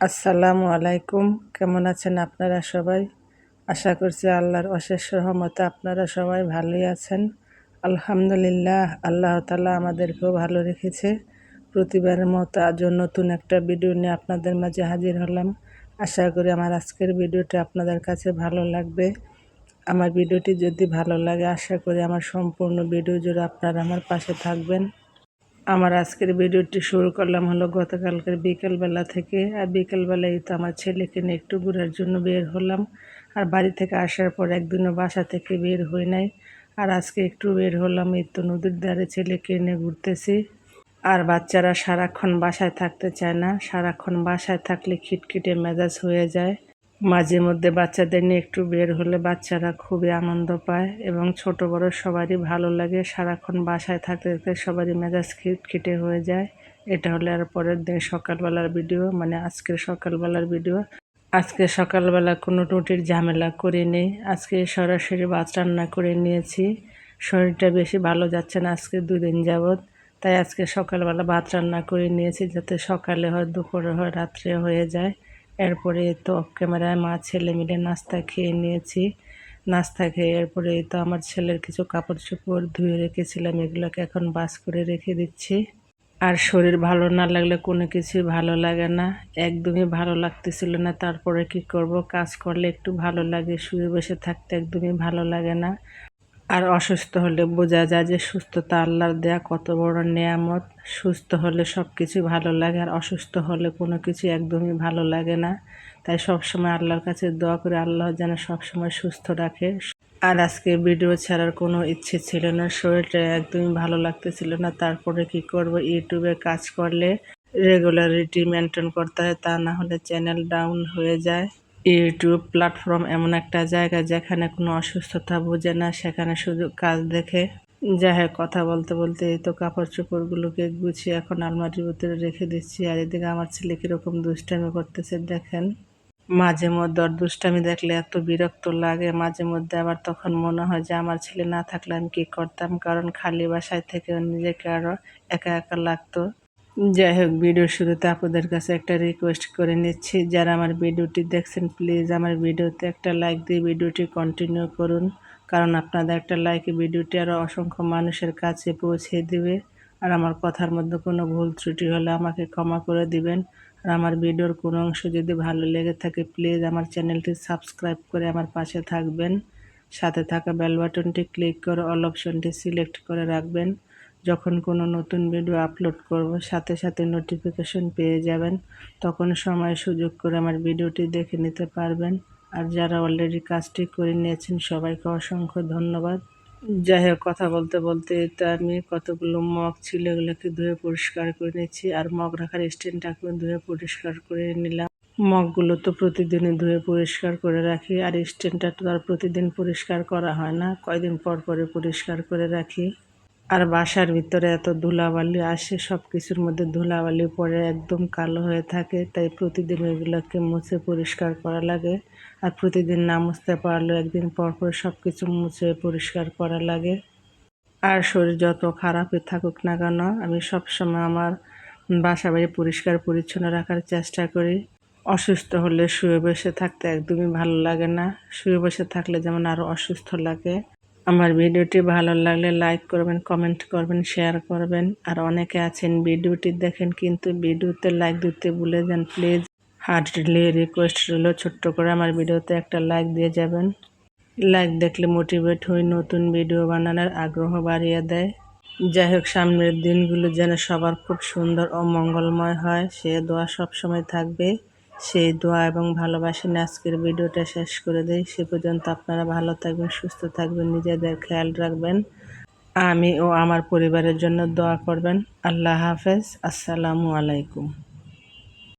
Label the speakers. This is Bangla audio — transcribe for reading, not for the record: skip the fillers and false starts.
Speaker 1: আসসালামু আলাইকুম। কেমন আছেন আপনারা সবাই? আশা করছি আল্লাহর অশেষ রহমতে আপনারা সবাই ভালোই আছেন। আলহামদুলিল্লাহ, আল্লাহ তাআলা আমাদেরকেও ভালো রেখেছে। প্রতিবারের মতো আজও নতুন একটা ভিডিও নিয়ে আপনাদের মাঝে হাজির হলাম। আশা করি আমার আজকের ভিডিওটা আপনাদের কাছে ভালো লাগবে। আমার ভিডিওটি যদি ভালো লাগে, আশা করি আমার সম্পূর্ণ ভিডিও জুড়ে আপনারা আমার পাশে থাকবেন। আমার আজকের ভিডিওটি শুরু করলাম হলো গতকালকের বিকেলবেলা থেকে। আর বিকেলবেলায় তো আমার ছেলেকে নিয়ে একটু ঘোরার জন্য বের হলাম। আর বাড়ি থেকে আসার পর একদিনও বাসা থেকে বের হই নাই। আর আজকে একটু বের হলাম, এই তো নদীর ধারে ছেলেকে নিয়ে ঘুরতেছি। আর বাচ্চারা সারাক্ষণ বাসায় থাকতে চায় না, সারাক্ষণ বাসায় থাকলে খিটখিটে মেজাজ হয়ে যায়। মাঝে মধ্যে বাচ্চাদের নিয়ে একটু বের হলে বাচ্চারা খুবই আনন্দ পায় এবং ছোট বড় সবারই ভালো লাগে। সারাক্ষণ বাসায় থাকতে থাকতে সবারই মেজাজ খিটখিটে হয়ে যায়। এটা হলে আর পরের দিন সকালবেলার ভিডিও, মানে আজকের সকালবেলার ভিডিও। আজকে সকালবেলা কোনো রুটির ঝামেলা করিনি, আজকে সরাসরি ভাত রান্না করে নিয়েছি। শরীরটা বেশি ভালো যাচ্ছে না আজকে 2 দিন যাবৎ, তাই আজকে সকালবেলা ভাত রান্না করে নিয়েছি, যাতে সকালে হয়, দুপুরে হয়, রাত্রে হয়ে যায়। এরপরে তো অফ ক্যামেরায় মা ছেলে মিলে নাস্তা খেয়ে নিয়েছি। নাস্তা খেয়ে এরপরে তো আমার ছেলের কিছু কাপড় চোপড় ধুয়ে রেখেছিলাম, এগুলোকে এখন ভাঁজ করে রেখে দিচ্ছি। আর শরীর ভালো না লাগলে কোনো কিছুই ভালো লাগে না, একদমই ভালো লাগতেছিল না। তারপরে কি করব, কাজ করলে একটু ভালো লাগে, শুয়ে বসে থাকতে একদমই ভালো লাগে না। আর অসুস্থ হলে বোঝা যায় যে সুস্থতা আল্লাহর দেয়া কত বড় নেয়ামত। সুস্থ হলে সব কিছু ভালো লাগে, আর অসুস্থ হলে কোনো কিছু একদমই ভালো লাগে না। তাই সবসময় আল্লাহর কাছে দোয়া করে আল্লাহ যেন সবসময় সুস্থ রাখে। আর আজকে ভিডিও ছাড়ার কোনো ইচ্ছে ছিল না, শরীরটা একদমই ভালো লাগতেছিল না। তারপরে কি করব, ইউটিউবে কাজ করলে রেগুলারিটি মেনটেন করতে হয়, তা না হলে চ্যানেল ডাউন হয়ে যায়। ইউটিউব প্ল্যাটফর্ম এমন একটা জায়গা যেখানে কোনো অসুস্থতা বোঝে না, সেখানে শুধু কাজ দেখে। যাই হোক, কথা বলতে বলতে এই তো কাপড় চোপড়গুলোকে গুছিয়ে এখন আলমারির ভিতরে রেখে দিচ্ছি। আর এদিকে আমার ছেলে কীরকম দুষ্টামি করতেছে দেখেন। মাঝে মধ্যে ওর দুষ্টামি দেখলে এত বিরক্ত লাগে, মাঝে মধ্যে আবার তখন মনে হয় যে আমার ছেলে না থাকলে আমি কী করতাম, কারণ খালি বাসায় থেকে নিজেকে আরও একা একা লাগতো। যাই হোক, ভিডিও শুরুতে আপনাদের কাছে একটা রিকোয়েস্ট করে নিচ্ছি, যারা আমার ভিডিওটি দেখছেন প্লিজ আমার ভিডিওতে একটা লাইক দিয়ে ভিডিওটি কন্টিনিউ করুন, কারণ আপনাদের একটা লাইকে ভিডিওটি আরও অসংখ্য মানুষের কাছে পৌঁছে দিবে। আর আমার কথার মধ্যে কোনো ভুল ত্রুটি হলে আমাকে ক্ষমা করে দিবেন। আর আমার ভিডিওর কোনো অংশ যদি ভালো লেগে থাকে প্লিজ আমার চ্যানেলটি সাবস্ক্রাইব করে আমার পাশে থাকবেন। সাথে থাকা বেল বাটনটি ক্লিক করে অল অপশনটি সিলেক্ট করে রাখবেন। যখন কোনো নতুন ভিডিও আপলোড করব সাথে সাথে নোটিফিকেশন পেয়ে যাবেন, তখন সময় সুযোগ করে আমার ভিডিওটি দেখে নিতে পারবেন। আর যারা অলরেডি কাজটি করে নিয়েছেন সবাইকে অসংখ্য ধন্যবাদ। যাই হোক, কথা বলতে বলতে তো আমি কতগুলো মগ ছিল এগুলোকে ধুয়ে পরিষ্কার করে নিচ্ছি, আর মগ রাখার স্ট্যান্ডটাকেও ধুয়ে পরিষ্কার করে নিলাম। মগগুলো তো প্রতিদিনই ধুয়ে পরিষ্কার করে রাখি, আর স্ট্যান্ডটা তো আর প্রতিদিন পরিষ্কার করা হয় না, কয়দিন পর পরে পরিষ্কার করে রাখি। আর বাসার ভিতরে এত ধুলাবালি আসে, সব কিছুর মধ্যে ধুলাবালি পড়ে একদম কালো হয়ে থাকে, তাই প্রতিদিন এগুলোকে মুছে পরিষ্কার করা লাগে। আর প্রতিদিন না মুছতে পারলেও একদিন পর পর সব কিছু মুছে পরিষ্কার করা লাগে। আর শরীর যত খারাপই থাকুক না কেন, আমি সবসময় আমার বাসা বাড়ি পরিষ্কার পরিচ্ছন্ন রাখার চেষ্টা করি। অসুস্থ হলে শুয়ে বসে থাকতে একদমই ভালো লাগে না, শুয়ে বসে থাকলে যেমন আরও অসুস্থ লাগে। আমার ভিডিওটি ভালো লাগলে লাইক করবেন, কমেন্ট করবেন, শেয়ার করবেন। আর অনেকে আছেন ভিডিওটি দেখেন কিন্তু ভিডিওতে লাইক দিতে ভুলে যান, প্লিজ হার্টলি রিকোয়েস্ট রইল ছোট্ট করে আমার ভিডিওতে একটা লাইক দিয়ে যাবেন। লাইক দেখলে মোটিভেট হই, নতুন ভিডিও বানানোর আগ্রহ বাড়িয়ে দেয়। যাই হোক, সামনের দিনগুলো যেন সবার খুব সুন্দর ও মঙ্গলময় হয়, সে দোয়া সবসময় থাকবে। সেই দোয়া এবং ভালোবাসা নিয়ে আজকের ভিডিওটা শেষ করে দেই। সে পর্যন্ত আপনারা ভালো থাকবেন, সুস্থ থাকবেন, নিজেদের খেয়াল রাখবেন। আমি ও আমার পরিবারের জন্য দোয়া করবেন। আল্লাহ হাফেজ। আসসালামু আলাইকুম।